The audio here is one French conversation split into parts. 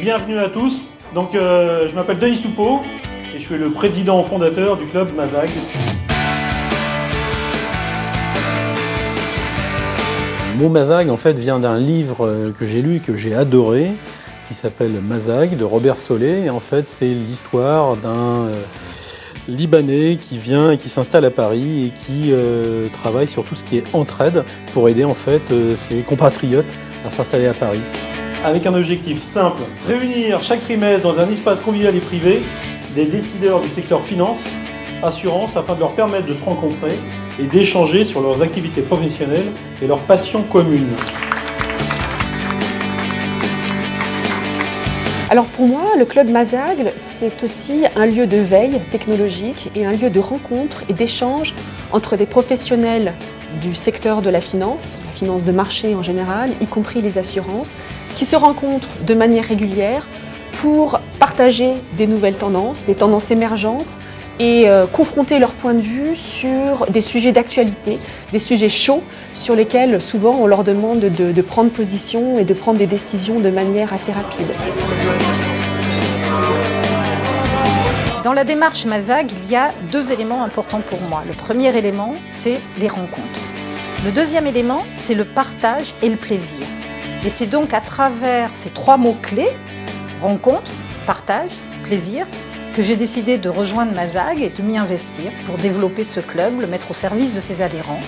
bienvenue à tous. Donc, je m'appelle Denis Soupeau et je suis le président fondateur du club Mazag. Le mot Mazag en fait vient d'un livre que j'ai lu et que j'ai adoré, qui s'appelle Mazag de Robert Solé. Et en fait, c'est l'histoire d'un Libanais qui vient et qui s'installe à Paris et qui travaille sur tout ce qui est entraide pour aider en fait ses compatriotes à s'installer à Paris. Avec un objectif simple, réunir chaque trimestre dans un espace convivial et privé des décideurs du secteur finance, assurance, afin de leur permettre de se rencontrer et d'échanger sur leurs activités professionnelles et leurs passions communes. Alors pour moi, le club Mazag, c'est aussi un lieu de veille technologique et un lieu de rencontre et d'échange entre des professionnels du secteur de la finance de marché en général, y compris les assurances, qui se rencontrent de manière régulière pour partager des nouvelles tendances, des tendances émergentes et confronter leur point de vue sur des sujets d'actualité, des sujets chauds sur lesquels souvent on leur demande de prendre position et de prendre des décisions de manière assez rapide. Dans la démarche Mazag, il y a deux éléments importants pour moi. Le premier élément, c'est les rencontres. Le deuxième élément, c'est le partage et le plaisir. Et c'est donc à travers ces trois mots-clés, rencontre, partage, plaisir, que j'ai décidé de rejoindre Mazag et de m'y investir pour développer ce club, le mettre au service de ses adhérents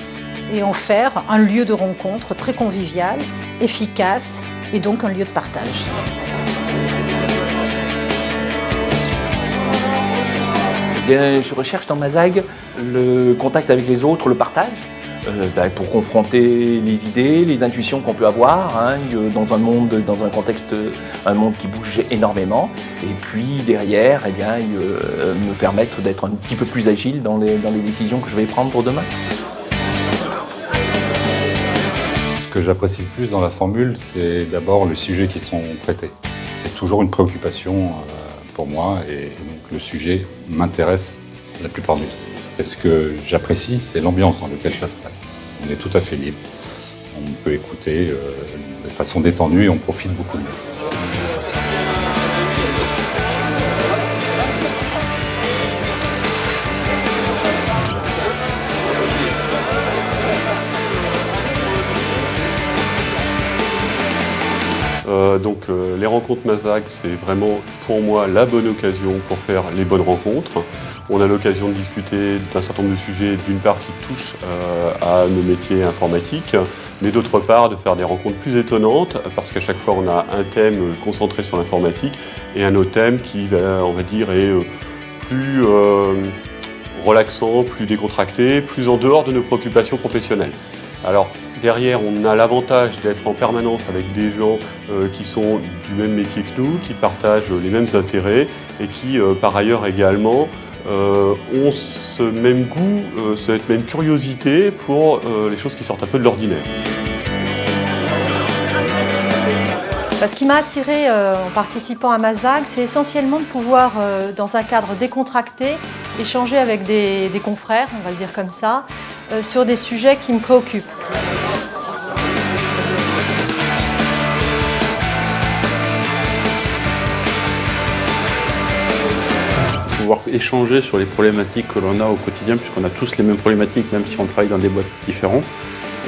et en faire un lieu de rencontre très convivial, efficace et donc un lieu de partage. Je recherche dans Mazag le contact avec les autres, le partage, pour confronter les idées, les intuitions qu'on peut avoir dans un contexte, un monde qui bouge énormément, et puis derrière, me permettre d'être un petit peu plus agile dans les décisions que je vais prendre pour demain. Ce que j'apprécie le plus dans la formule, c'est d'abord les sujets qui sont traités. C'est toujours une préoccupation pour moi, et donc le sujet m'intéresse la plupart du temps. Et ce que j'apprécie, c'est l'ambiance dans laquelle ça se passe. On est tout à fait libre, on peut écouter de façon détendue et on profite beaucoup de nous. Les rencontres Mazag, c'est vraiment pour moi la bonne occasion pour faire les bonnes rencontres. On a l'occasion de discuter d'un certain nombre de sujets, d'une part qui touchent à nos métiers informatiques, mais d'autre part de faire des rencontres plus étonnantes, parce qu'à chaque fois on a un thème concentré sur l'informatique et un autre thème qui, on va dire, est plus relaxant, plus décontracté, plus en dehors de nos préoccupations professionnelles. Alors, derrière, on a l'avantage d'être en permanence avec des gens qui sont du même métier que nous, qui partagent les mêmes intérêts et qui, par ailleurs également, ont ce même goût, cette même curiosité pour les choses qui sortent un peu de l'ordinaire. Ce qui m'a attirée en participant à Mazag, c'est essentiellement de pouvoir, dans un cadre décontracté, échanger avec des confrères, on va le dire comme ça, sur des sujets qui me préoccupent. Pouvoir échanger sur les problématiques que l'on a au quotidien, puisqu'on a tous les mêmes problématiques, même si on travaille dans des boîtes différentes,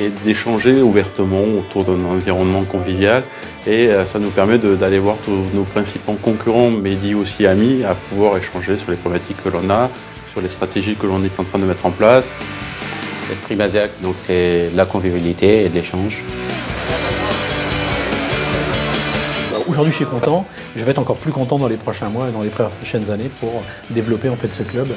et d'échanger ouvertement autour d'un environnement convivial. Et ça nous permet d'aller voir tous nos principaux concurrents, mais dit aussi amis, à pouvoir échanger sur les problématiques que l'on a, sur les stratégies que l'on est en train de mettre en place. L'esprit Mazag, donc c'est la convivialité et de l'échange. Aujourd'hui, je suis content. Je vais être encore plus content dans les prochains mois et dans les prochaines années pour développer en fait ce club.